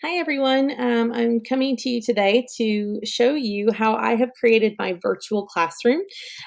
Hi everyone. I'm coming to you today to show you how I have created my virtual classroom.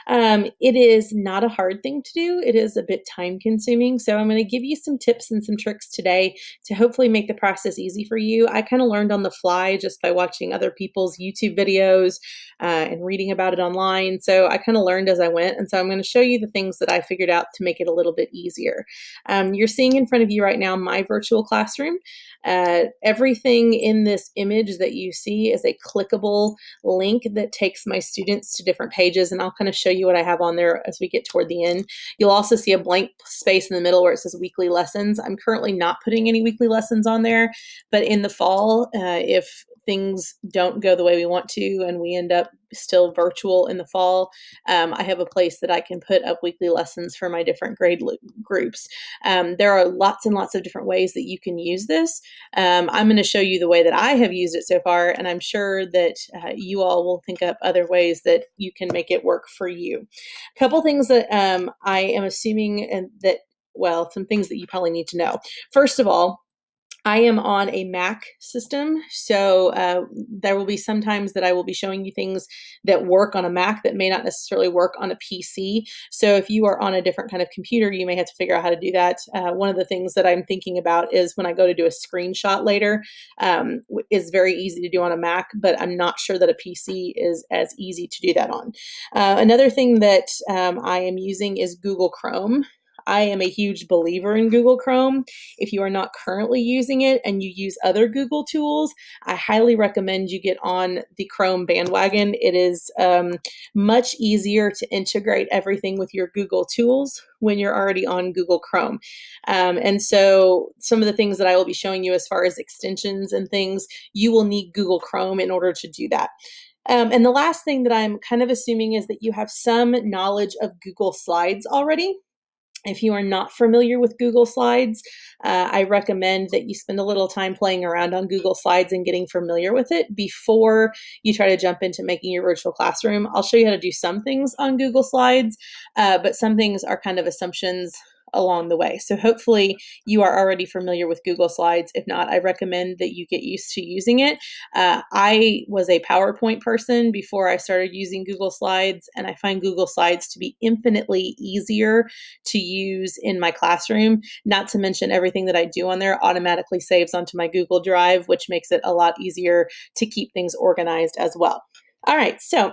It is not a hard thing to do. It is a bit time consuming. So I'm going to give you some tips and some tricks today to hopefully make the process easy for you. I kind of learned on the fly just by watching other people's YouTube videos and reading about it online. So I kind of learned as I went. And so I'm going to show you the things that I figured out to make it a little bit easier. You're seeing in front of you right now my virtual classroom. Everything in this image that you see is a clickable link that takes my students to different pages, and I'll kind of show you what I have on there as we get toward the end. You'll also see a blank space in the middle where it says weekly lessons. I'm currently not putting any weekly lessons on there, but in the fall, if things don't go the way we want to and we end up still virtual in the fall, I have a place that I can put up weekly lessons for my different groups. There are lots and lots of different ways that you can use this. I'm going to show you the way that I have used it so far, and I'm sure that you all will think up other ways that you can make it work for you. A couple things that I am assuming that, well, some things that you probably need to know. First of all, I am on a Mac system, so there will be sometimes that I will be showing you things that work on a Mac that may not necessarily work on a PC. So if you are on a different kind of computer, you may have to figure out how to do that. One of the things that I'm thinking about is when I go to do a screenshot later, is very easy to do on a Mac, but I'm not sure that a PC is as easy to do that on. Another thing that I am using is Google Chrome. I am a huge believer in Google Chrome. If you are not currently using it and you use other Google tools, I highly recommend you get on the Chrome bandwagon. It is much easier to integrate everything with your Google tools when you're already on Google Chrome. And so some of the things that I will be showing you as far as extensions and things, you will need Google Chrome in order to do that. And the last thing that I'm kind of assuming is that you have some knowledge of Google Slides already. If you are not familiar with Google Slides, I recommend that you spend a little time playing around on Google Slides and getting familiar with it before you try to jump into making your virtual classroom. I'll show you how to do some things on Google Slides, but some things are kind of assumptions along the way. So hopefully you are already familiar with Google Slides. If not, I recommend that you get used to using it. I was a PowerPoint person before I started using Google Slides, and I find Google Slides to be infinitely easier to use in my classroom. Not to mention everything that I do on there automatically saves onto my Google Drive, which makes it a lot easier to keep things organized as well. All right, so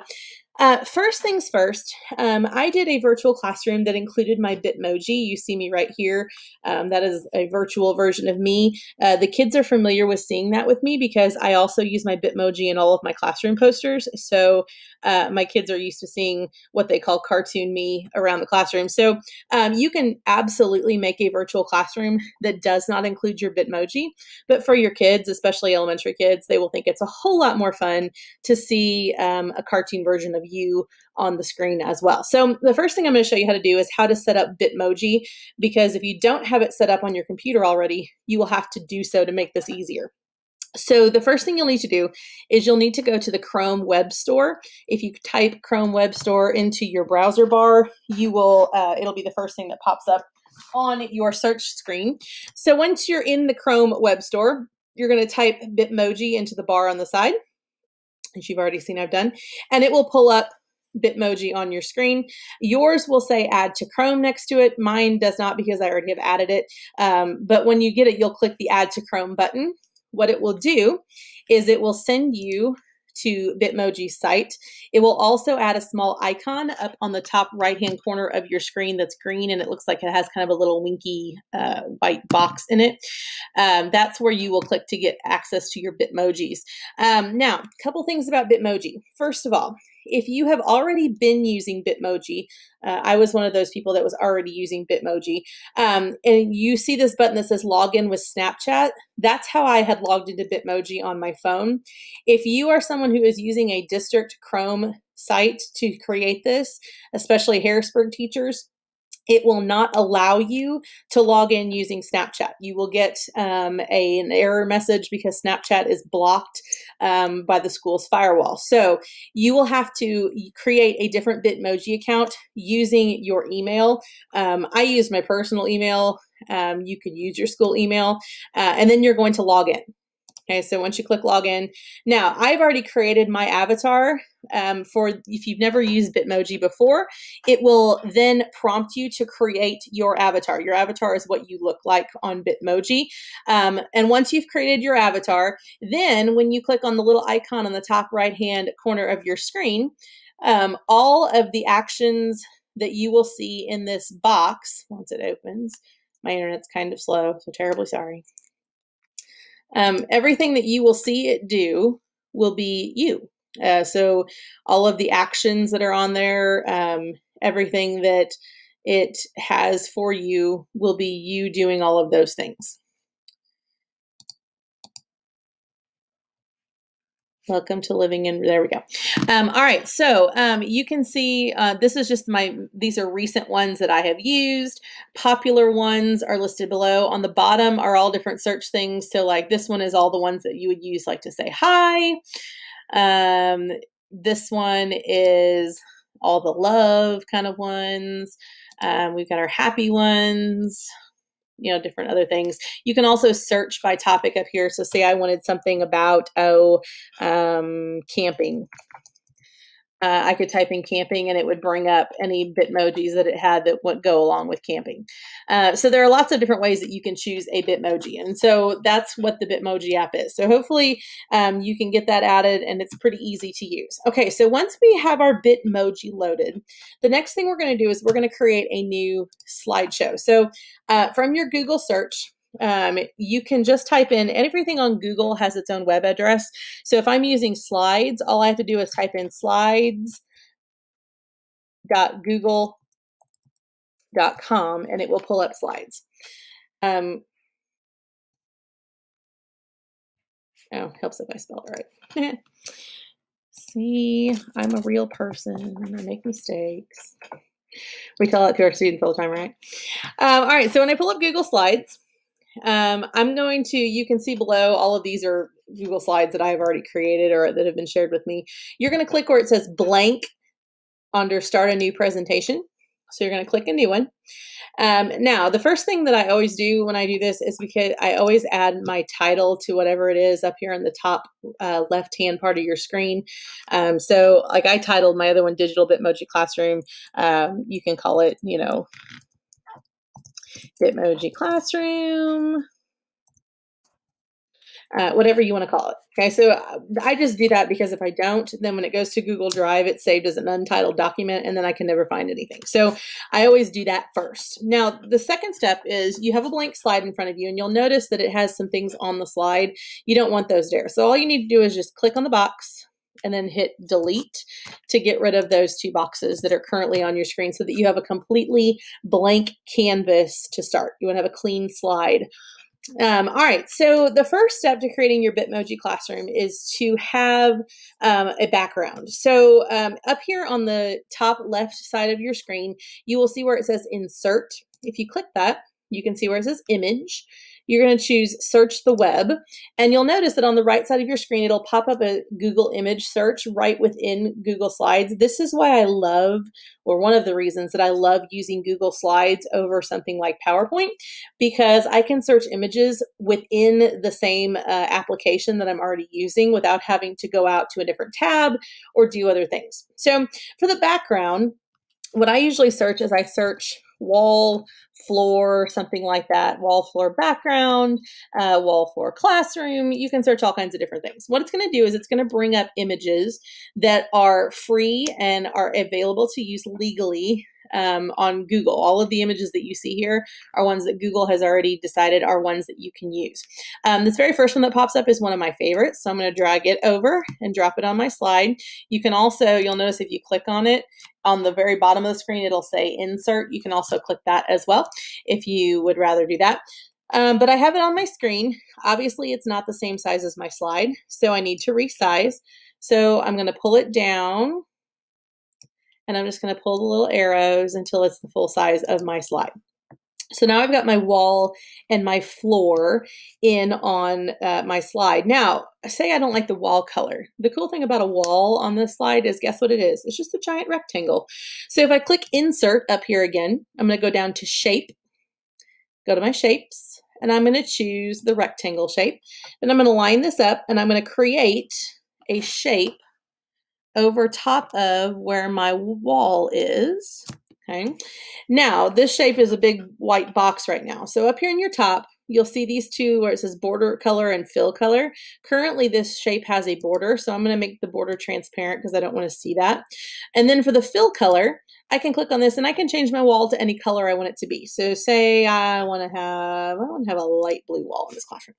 first things first, I did a virtual classroom that included my Bitmoji. You see me right here. That is a virtual version of me. The kids are familiar with seeing that with me because I also use my Bitmoji in all of my classroom posters. So my kids are used to seeing what they call cartoon me around the classroom. So you can absolutely make a virtual classroom that does not include your Bitmoji. But for your kids, especially elementary kids, they will think it's a whole lot more fun to see a cartoon version of you on the screen as well. So the first thing I'm going to show you how to do is how to set up Bitmoji, because if you don't have it set up on your computer already, you will have to do so to make this easier. So the first thing you'll need to do is you'll need to go to the Chrome Web Store. If you type Chrome Web Store into your browser bar, you will it'll be the first thing that pops up on your search screen. So once you're in the Chrome Web Store, you're going to type Bitmoji into the bar on the side, as you've already seen I've done, and it will pull up Bitmoji on your screen. Yours will say add to Chrome next to it. Mine does not because I already have added it. But when you get it, you'll click the add to Chrome button. What it will do is it will send you to Bitmoji's site. It will also add a small icon up on the top right-hand corner of your screen that's green, and it looks like it has kind of a little winky white box in it. That's where you will click to get access to your Bitmojis. Now, a couple things about Bitmoji. First of all, if you have already been using Bitmoji, I was one of those people that was already using Bitmoji, and you see this button that says login with Snapchat. That's how I had logged into Bitmoji on my phone. If you are someone who is using a district Chrome site to create this, especially Harrisburg teachers, it will not allow you to log in using Snapchat. You will get an error message because Snapchat is blocked by the school's firewall. So you will have to create a different Bitmoji account using your email. I use my personal email. You could use your school email, and then you're going to log in. Okay, so once you click login, now I've already created my avatar. For if you've never used Bitmoji before, it will then prompt you to create your avatar. Your avatar is what you look like on Bitmoji. And once you've created your avatar, then when you click on the little icon on the top right-hand corner of your screen, all of the actions that you will see in this box, once it opens, my internet's kind of slow, so terribly sorry. Everything that you will see it do will be you. So all of the actions that are on there, everything that it has for you will be you doing all of those things. Welcome to living in, there we go. All right, so you can see this is just these are recent ones that I have used. Popular ones are listed below. On the bottom are all different search things. So like this one is all the ones that you would use like to say hi. This one is all the love kind of ones. We've got our happy ones, you know, different other things. You can also search by topic up here. So say I wanted something about, camping. I could type in camping and it would bring up any Bitmojis that it had that would go along with camping. So there are lots of different ways that you can choose a Bitmoji. And so that's what the Bitmoji app is. So hopefully you can get that added and it's pretty easy to use. Okay, so once we have our Bitmoji loaded, the next thing we're going to do is we're going to create a new slideshow. So from your Google search, you can just type in, and everything on Google has its own web address. So if I'm using slides, all I have to do is type in slides.google.com and it will pull up slides. Oh, helps if I spell it right. See, I'm a real person and I make mistakes. We tell that to our students all the time, right? All right, so when I pull up Google Slides, I'm going to, you can see below, all of these are Google Slides that I've already created or that have been shared with me. You're going to click where it says blank under start a new presentation. So you're going to click a new one. Now, the first thing that I always do when I do this is because I always add my title to whatever it is up here in the top left-hand part of your screen. So like I titled my other one, Digital Bitmoji Classroom. You can call it, you know, Bitmoji Classroom. Whatever you want to call it. Okay, so I just do that because if I don't, then when it goes to Google Drive, it's saved as an untitled document and then I can never find anything. So I always do that first. Now, the second step is you have a blank slide in front of you and you'll notice that it has some things on the slide. You don't want those there. So all you need to do is just click on the box and then hit delete to get rid of those two boxes that are currently on your screen so that you have a completely blank canvas to start. You want to have a clean slide. All right, so the first step to creating your Bitmoji classroom is to have a background. So up here on the top left side of your screen, you will see where it says insert. If you click that, you can see where it says image. You're going to choose search the web, and you'll notice that on the right side of your screen, it'll pop up a Google image search right within Google Slides. This is why I love, or one of the reasons that I love using Google Slides over something like PowerPoint, because I can search images within the same application that I'm already using without having to go out to a different tab or do other things. So for the background, what I usually search is I search wall, floor, something like that, wall, floor, background, wall, floor, classroom. You can search all kinds of different things. What it's going to do is it's going to bring up images that are free and are available to use legally on Google. All of the images that you see here are ones that Google has already decided are ones that you can use. This very first one that pops up is one of my favorites. So I'm going to drag it over and drop it on my slide. You can also, you'll notice if you click on it, on the very bottom of the screen, it'll say insert. You can also click that as well if you would rather do that. But I have it on my screen. Obviously, it's not the same size as my slide, so I need to resize. So I'm going to pull it down, and I'm just going to pull the little arrows until it's the full size of my slide. So now I've got my wall and my floor in on my slide. Now, say I don't like the wall color. The cool thing about a wall on this slide is, guess what it is? It's just a giant rectangle. So if I click Insert up here again, I'm going to go down to Shape, go to my Shapes, and I'm going to choose the rectangle shape. Then I'm going to line this up, and I'm going to create a shape over top of where my wall is. Okay. Now, this shape is a big white box right now. So up here in your top, you'll see these two where it says border color and fill color. Currently, this shape has a border, so I'm going to make the border transparent because I don't want to see that. And then for the fill color, I can click on this and I can change my wall to any color I want it to be. So say I want to have a light blue wall in this classroom.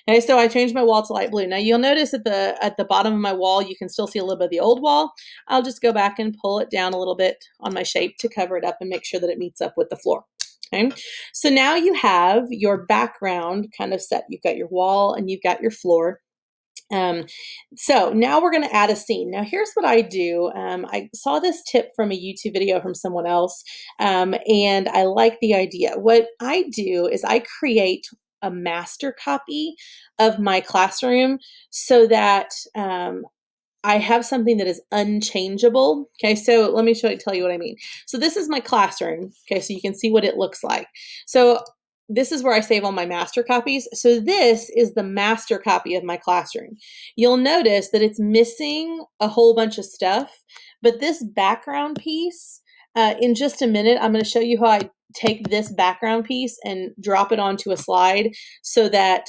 Okay, so I changed my wall to light blue. Now you'll notice at the bottom of my wall, you can still see a little bit of the old wall. I'll just go back and pull it down a little bit on my shape to cover it up and make sure that it meets up with the floor. Okay, so now you have your background kind of set. You've got your wall and you've got your floor. So now we're going to add a scene. Now here's what I do. I saw this tip from a YouTube video from someone else, and I like the idea. What I do is I create a master copy of my classroom so that I have something that is unchangeable. Okay, so let me tell you what I mean. So this is my classroom. Okay, so you can see what it looks like. So this is where I save all my master copies. So this is the master copy of my classroom. You'll notice that it's missing a whole bunch of stuff, but this background piece, in just a minute, I'm going to show you how I take this background piece and drop it onto a slide so that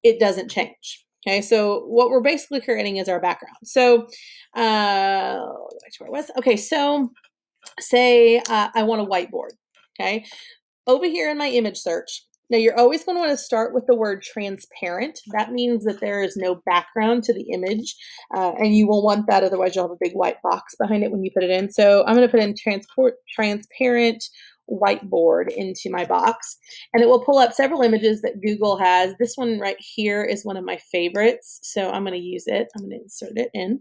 it doesn't change. Okay, so what we're basically creating is our background. So back to where I was. Okay, so say I want a whiteboard. Okay, over here in my image search. Now you're always going to want to start with the word transparent. That means that there is no background to the image, and you will want that, otherwise you'll have a big white box behind it when you put it in. So I'm going to put in transparent whiteboard into my box, and it will pull up several images that Google has. This one right here is one of my favorites, so I'm going to use it. I'm going to insert it in.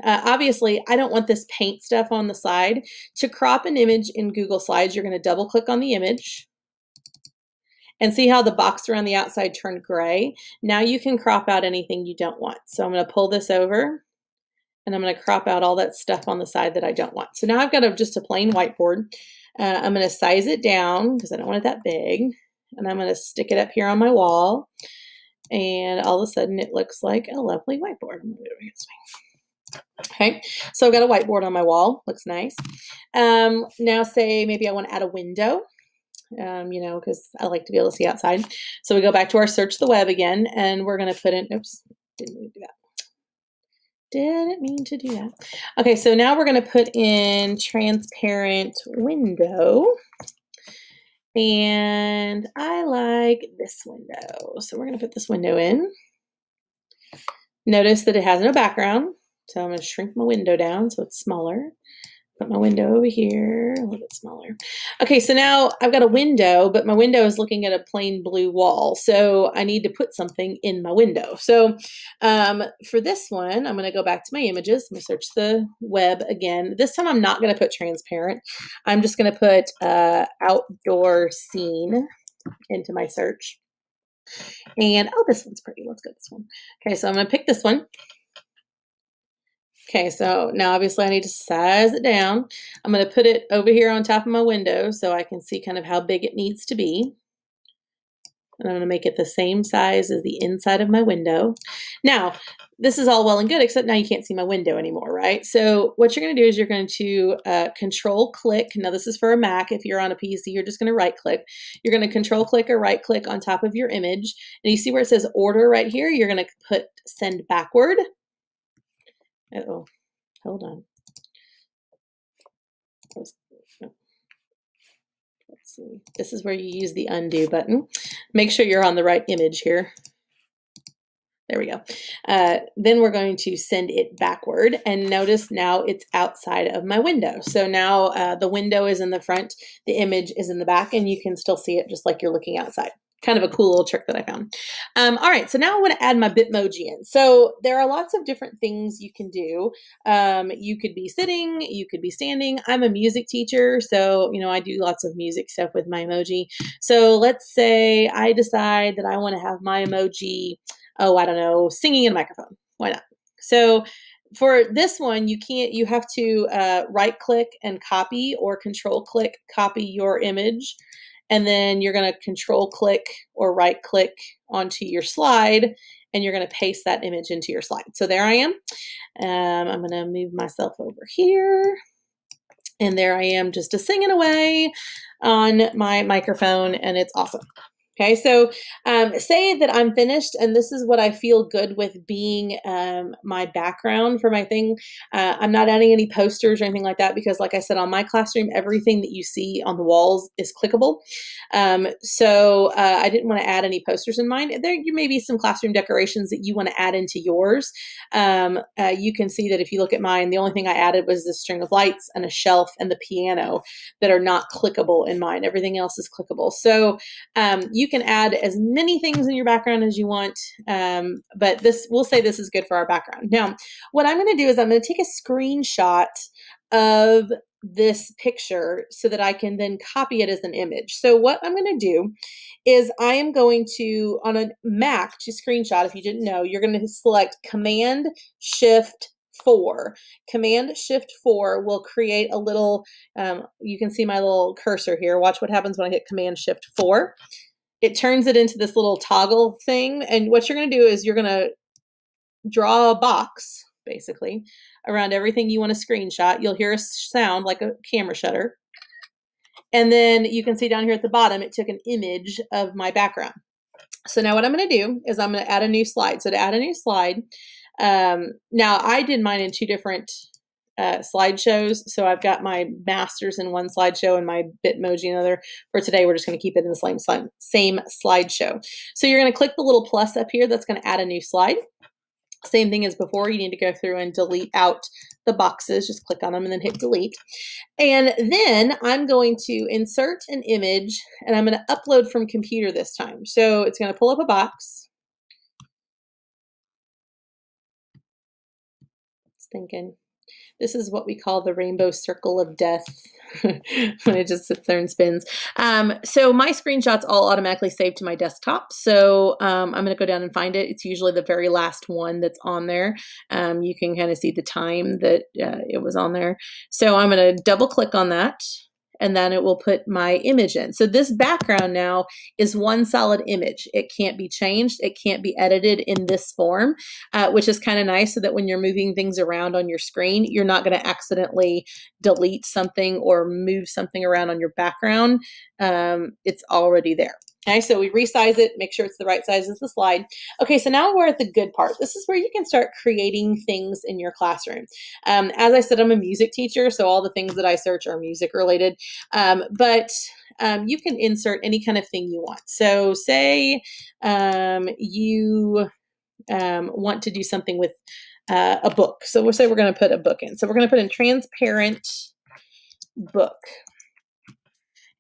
Obviously, I don't want this paint stuff on the side. To crop an image in Google Slides, you're going to double click on the image and see how the box around the outside turned gray. Now you can crop out anything you don't want. So I'm going to pull this over and I'm going to crop out all that stuff on the side that I don't want. So now I've got just a plain whiteboard. I'm going to size it down because I don't want it that big. And I'm going to stick it up here on my wall. And all of a sudden it looks like a lovely whiteboard. I'm going to do it this way. Okay, so I've got a whiteboard on my wall. Looks nice. Now say maybe I want to add a window, because I like to be able to see outside. So we go back to our search the web again, and we're going to put in, oops, didn't mean to do that. Didn't mean to do that. Okay, so now we're going to put in transparent window. And I like this window. So we're going to put this window in. Notice that it has no background. So I'm going to shrink my window down so it's smaller. Put my window over here, a little bit smaller. Okay, so now I've got a window, but my window is looking at a plain blue wall. So I need to put something in my window. So for this one, I'm going to go back to my images. I'm going to search the web again. This time I'm not going to put transparent. I'm just going to put outdoor scene into my search. And, oh, this one's pretty. Let's go with this one. Okay, so I'm going to pick this one. Okay, so now obviously I need to size it down. I'm going to put it over here on top of my window so I can see kind of how big it needs to be. And I'm going to make it the same size as the inside of my window. Now, this is all well and good, except now you can't see my window anymore, right? So what you're going to do is you're going to control click. Now this is for a Mac. If you're on a PC, you're just going to right click. You're going to control click or right click on top of your image. And you see where it says order right here? You're going to put send backward. Uh-oh, hold on. Let's see. This is where you use the undo button. Make sure you're on the right image here. There we go. Then we're going to send it backward, and notice now it's outside of my window. So now the window is in the front, the image is in the back, and you can still see it just like you're looking outside. Kind of a cool little trick that I found. All right, so now I want to add my Bitmoji in. So there are lots of different things you can do. You could be sitting, you could be standing. I'm a music teacher, so I do lots of music stuff with my emoji. So let's say I decide that I want to have my emoji, I don't know, singing in a microphone. Why not? So for this one, you have to right click and copy, or control click, copy your image. and then you're going to control click or right click onto your slide, and you're going to paste that image into your slide. So there I am. I'm going to move myself over here. And there I am just a singing away on my microphone, and it's awesome. Okay, so say that I'm finished and this is what I feel good with being my background for my thing. I'm not adding any posters or anything like that because, like I said, on my classroom, everything that you see on the walls is clickable. So I didn't want to add any posters in mine. There may be some classroom decorations that you want to add into yours. You can see that if you look at mine, the only thing I added was the string of lights and a shelf and the piano that are not clickable in mine. Everything else is clickable. So you can add as many things in your background as you want, but we'll say this is good for our background. Now, what I'm going to do is I'm going to take a screenshot of this picture so that I can then copy it as an image. So what I'm going to do is I am going to, on a Mac, to screenshot, if you didn't know, you're going to select Command Shift 4. Command Shift 4 will create a little, you can see my little cursor here. Watch what happens when I hit Command Shift 4. It turns it into this little toggle thing. And what you're going to do is you're going to draw a box, basically, around everything you want to screenshot. You'll hear a sound like a camera shutter. And then you can see down here at the bottom, it took an image of my background. So now what I'm going to do is I'm going to add a new slide. So to add a new slide, now I did mine in 2 different slideshows. So I've got my masters in one slideshow and my Bitmoji in another. For today, we're just going to keep it in the same slideshow. So you're going to click the little plus up here. That's going to add a new slide. Same thing as before. You need to go through and delete out the boxes. Just click on them and then hit delete. And then I'm going to insert an image and I'm going to upload from computer this time. So it's going to pull up a box. It's thinking. This is what we call the rainbow circle of death when it just sits there and spins. So my screenshots all automatically save to my desktop. So I'm going to go down and find it. It's usually the very last one that's on there. You can kind of see the time that it was on there. So I'm going to double click on that. And then it will put my image in. So this background now is one solid image. It can't be changed. It can't be edited in this form, which is kind of nice so that when you're moving things around on your screen, you're not going to accidentally delete something or move something around on your background. It's already there. Okay, so we resize it, make sure it's the right size as the slide. Okay, so now we're at the good part. This is where you can start creating things in your classroom. As I said, I'm a music teacher, so all the things that I search are music related, but you can insert any kind of thing you want. So say you want to do something with a book. So we'll say we're going to put a book in. So we're going to put in transparent book.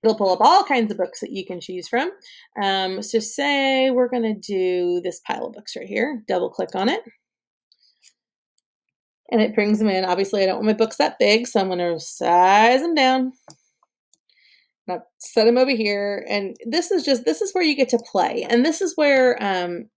It'll pull up all kinds of books that you can choose from. So say we're going to do this pile of books right here. Double click on it. And it brings them in. Obviously, I don't want my books that big, so I'm going to size them down. Now set them over here. And this is where you get to play. And this is where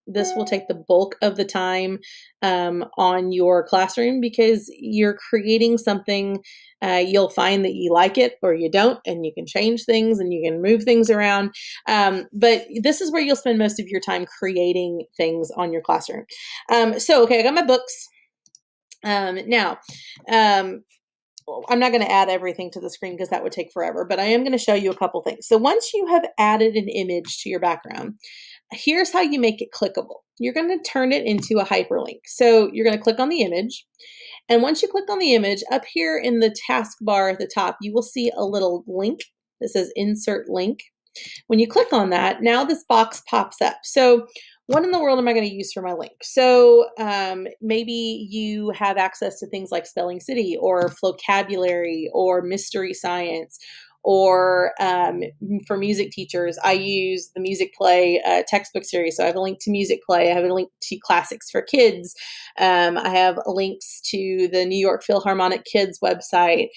this will take the bulk of the time on your classroom because you're creating something. You'll find that you like it or you don't, and you can change things and you can move things around. But this is where you'll spend most of your time creating things on your classroom. So, okay, I got my books. Now, I'm not going to add everything to the screen because that would take forever, but I am going to show you a couple things. So once you have added an image to your background, here's how you make it clickable. You're going to turn it into a hyperlink. So you're going to click on the image. And once you click on the image, up here in the taskbar at the top, you will see a little link that says Insert Link. When you click on that, now this box pops up. So what in the world am I going to use for my link? So maybe you have access to things like Spelling City or vocabulary or mystery science, or for music teachers, I use the Music Play textbook series. So I have a link to Music Play. I have a link to Classics for Kids. I have links to the New York Philharmonic Kids website.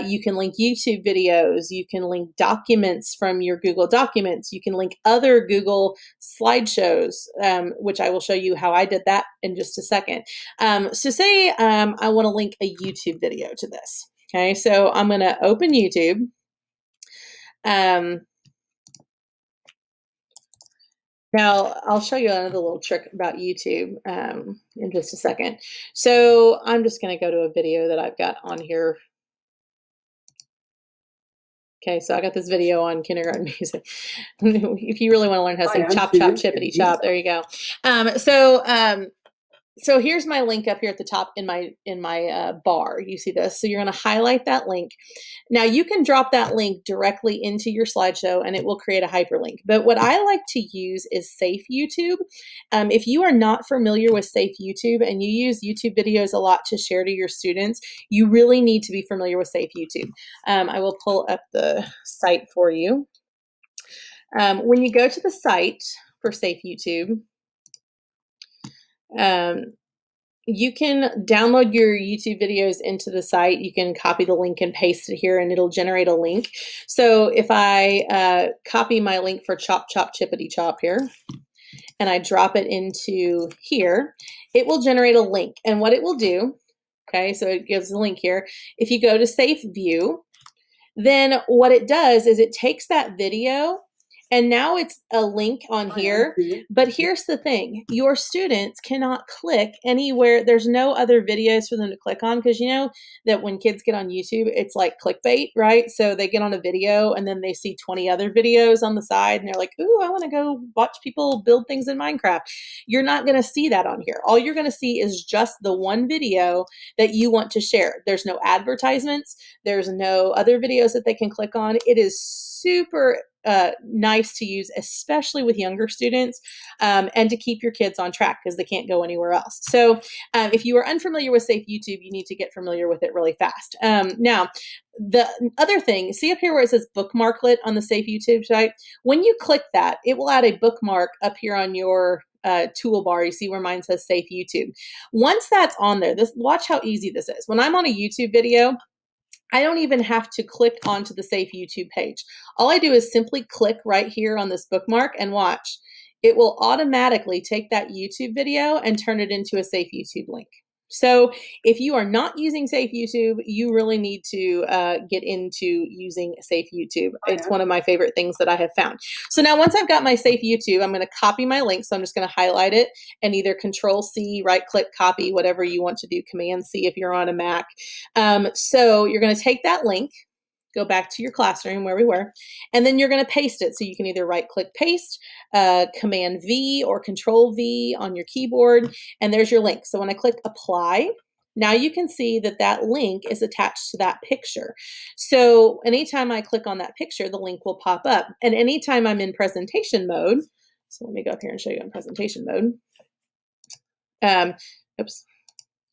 You can link YouTube videos. You can link documents from your Google Documents. You can link other Google slideshows, which I will show you how I did that in just a second. So say I want to link a YouTube video to this. Okay, so I'm going to open YouTube. Now, I'll show you another little trick about YouTube in just a second. So I'm just going to go to a video that I've got on here. Okay, so I got this video on kindergarten music. If you really want to learn how to say chop, chop, chippity chop, there you go. So here's my link up here at the top in my bar. You see this? So you're going to highlight that link. Now you can drop that link directly into your slideshow and it will create a hyperlink. But what I like to use is Safe YouTube. If you are not familiar with Safe YouTube and you use YouTube videos a lot to share to your students, you really need to be familiar with Safe YouTube. I will pull up the site for you. When you go to the site for Safe YouTube, you can download your YouTube videos into the site. You can copy the link and paste it here and it'll generate a link. So if I copy my link for Chop Chop Chippity Chop here and I drop it into here, it will generate a link. And what it will do, okay, so it gives a link here. If you go to Safe View, then what it does is it takes that video and now it's a link on here. But here's the thing. Your students cannot click anywhere. There's no other videos for them to click on because you know that when kids get on YouTube, it's like clickbait, right? So they get on a video and then they see 20 other videos on the side and they're like, ooh, I want to go watch people build things in Minecraft. You're not going to see that on here. All you're going to see is just the one video that you want to share. There's no advertisements. There's no other videos that they can click on. It is super nice to use, especially with younger students, and to keep your kids on track because they can't go anywhere else. So if you are unfamiliar with Safe YouTube, you need to get familiar with it really fast. Now, the other thing, see up here where it says bookmarklet on the Safe YouTube site? When you click that, it will add a bookmark up here on your toolbar. You see where mine says Safe YouTube. Once that's on there, watch how easy this is. When I'm on a YouTube video, I don't even have to click onto the Safe YouTube page. All I do is simply click right here on this bookmark and watch. It will automatically take that YouTube video and turn it into a Safe YouTube link. So if you are not using Safe YouTube, you really need to get into using Safe YouTube. It's one of my favorite things that I have found. So now once I've got my Safe YouTube, I'm going to copy my link. So I'm just going to highlight it and either Control C, right click, copy, whatever you want to do, Command C if you're on a Mac. So you're going to take that link, go back to your classroom where we were, and then you're going to paste it. So you can either right click paste, Command V or Control V on your keyboard, and there's your link. So when I click apply, now you can see that that link is attached to that picture. So anytime I click on that picture, the link will pop up. And anytime I'm in presentation mode, so let me go up here and show you in presentation mode.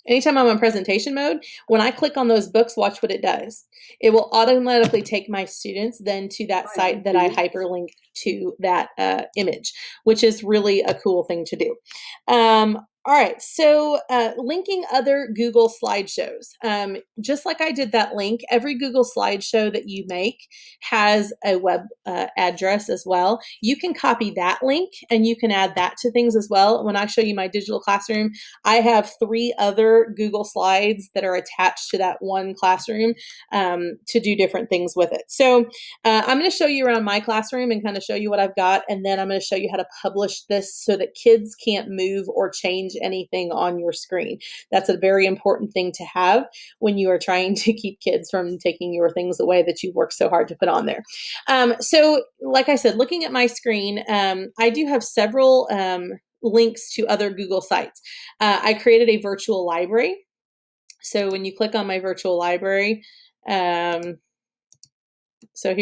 Anytime I'm in presentation mode, when I click on those books, watch what it does. It will automatically take my students then to that site that I hyperlink to that image, which is really a cool thing to do. All right, so linking other Google slideshows. Just like I did that link, every Google slideshow that you make has a web address as well. You can copy that link and you can add that to things as well. When I show you my digital classroom, I have 3 other Google Slides that are attached to that one classroom to do different things with it. So I'm going to show you around my classroom and kind of show you what I've got, and then I'm going to show you how to publish this so that kids can't move or change anything on your screen. That's a very important thing to have when you are trying to keep kids from taking your things away that you've worked so hard to put on there. So like I said, looking at my screen, I do have several links to other Google sites. I created a virtual library. So when you click on my virtual library, so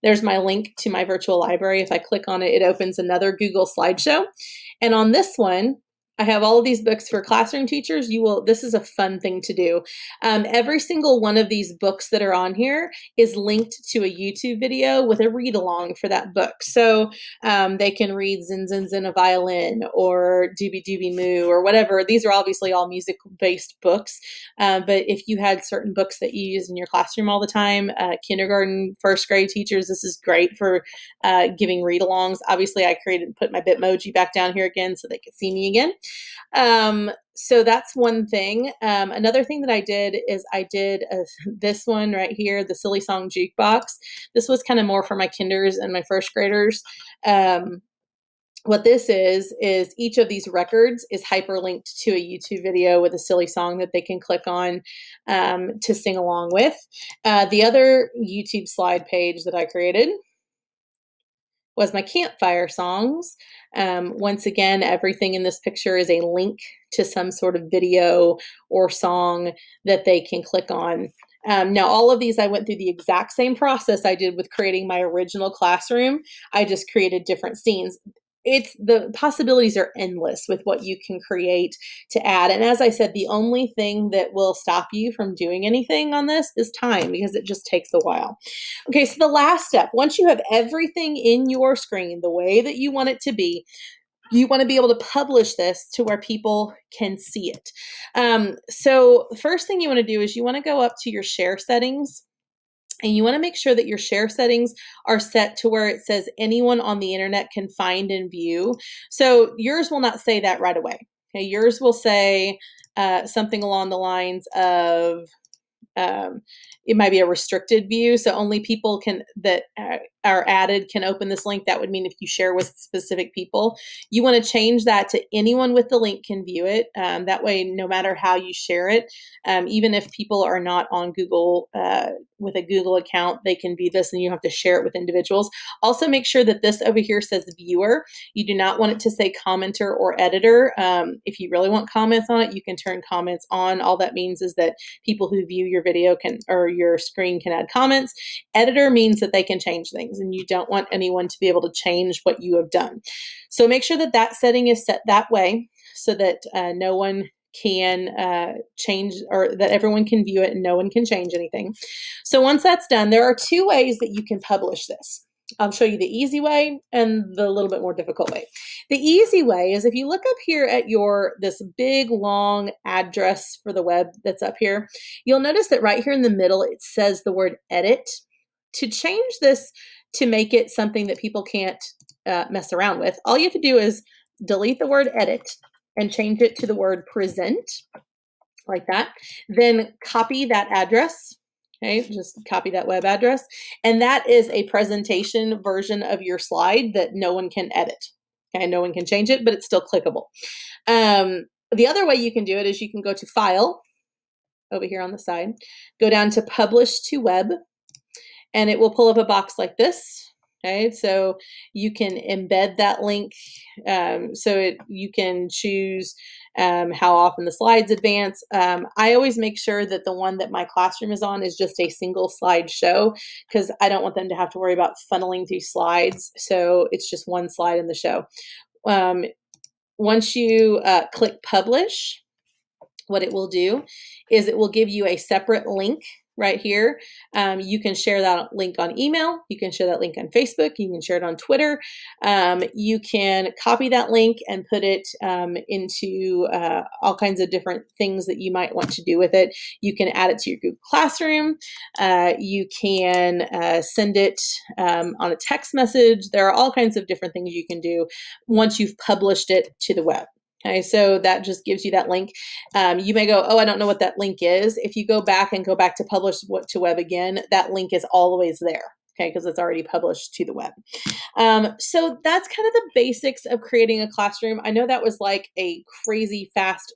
there's my link to my virtual library. If I click on it, it opens another Google slideshow. And on this one, I have all of these books for classroom teachers. This is a fun thing to do. Every single one of these books that are on here is linked to a YouTube video with a read along for that book. So they can read Zin Zin Zin a Violin or Doobie Doobie Moo or whatever. These are obviously all music-based books. But if you had certain books that you use in your classroom all the time, kindergarten, first grade teachers, this is great for giving read-alongs. Obviously, I put my Bitmoji back down here again so they could see me again. So that's one thing. Another thing that I did is I did this one right here, the Silly Song Jukebox. This was kind of more for my kinders and my first graders. what this is each of these records is hyperlinked to a YouTube video with a silly song that they can click on to sing along with. The other YouTube slide page that I created was my campfire songs. Once again, everything in this picture is a link to some sort of video or song that they can click on. Now, all of these, I went through the exact same process I did with creating my original classroom. I just created different scenes. The possibilities are endless with what you can create to add. And as I said, the only thing that will stop you from doing anything on this is time, because it just takes a while. Okay, so the last step, once you have everything in your screen the way that you want it to be, you want to be able to publish this to where people can see it. So the first thing you want to do is you want to go up to your share settings. And you want to make sure that your share settings are set to where it says anyone on the internet can find and view. So yours will not say that right away. Okay, yours will say something along the lines of it might be a restricted view, so only people that are added can open this link. That would mean if you share with specific people. You want to change that to anyone with the link can view it. That way, no matter how you share it, even if people are not on Google with a Google account, they can view this, and you have to share it with individuals. Also, make sure that this over here says viewer. You do not want it to say commenter or editor. If you really want comments on it, you can turn comments on. All that means is that people who view your video or your screen can add comments. Editor means that they can change things, and you don't want anyone to be able to change what you have done. So make sure that that setting is set that way so that no one can change, or that everyone can view it and no one can change anything. So once that's done, there are two ways that you can publish this. I'll show you the easy way and the little bit more difficult way. The easy way is if you look up here at this big long address for the web that's up here, you'll notice that right here in the middle it says the word edit. To change this to make it something that people can't mess around with, all you have to do is delete the word edit and change it to the word present, like that. Then copy that address. Okay, just copy that web address. And that is a presentation version of your slide that no one can edit. Okay, no one can change it, but it's still clickable. The other way you can do it is you can go to File, over here on the side, go down to Publish to Web, and it will pull up a box like this. Okay, so you can embed that link. You can choose how often the slides advance. I always make sure that the one that my classroom is on is just a single slide show, because I don't want them to have to worry about funneling through slides. So it's just one slide in the show. Once you click Publish, what it will do is it will give you a separate link right here. You can share that link on email. You can share that link on Facebook. You can share it on Twitter. You can copy that link and put it into all kinds of different things that you might want to do with it. You can add it to your Google Classroom. You can send it on a text message. There are all kinds of different things you can do once you've published it to the web. Okay, so that just gives you that link. You may go, oh, I don't know what that link is. If you go back to publish to web again, that link is always there. Okay, because it's already published to the web. So that's kind of the basics of creating a classroom. I know that was like a crazy fast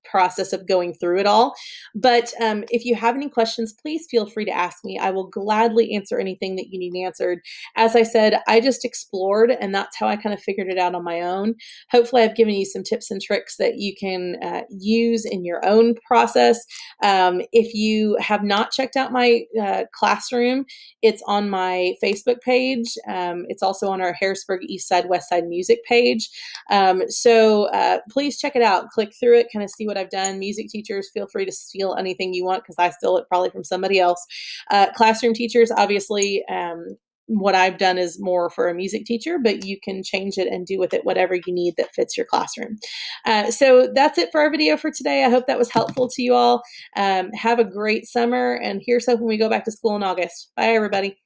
process of going through it all, but if you have any questions, please feel free to ask me. I will gladly answer anything that you need answered. As I said, I just explored, and that's how I kind of figured it out on my own. Hopefully I've given you some tips and tricks that you can use in your own process. If you have not checked out my classroom, it's on my Facebook page. It's also on our Harrisburg East Side West Side music page. So please check it out. Click through it, kind of see what I've done. Music teachers, feel free to steal anything you want, because I stole it probably from somebody else. Classroom teachers, obviously, what I've done is more for a music teacher, but you can change it and do with it whatever you need that fits your classroom. So that's it for our video for today. I hope that was helpful to you all. Have a great summer, and here's hoping we go back to school in August. Bye, everybody.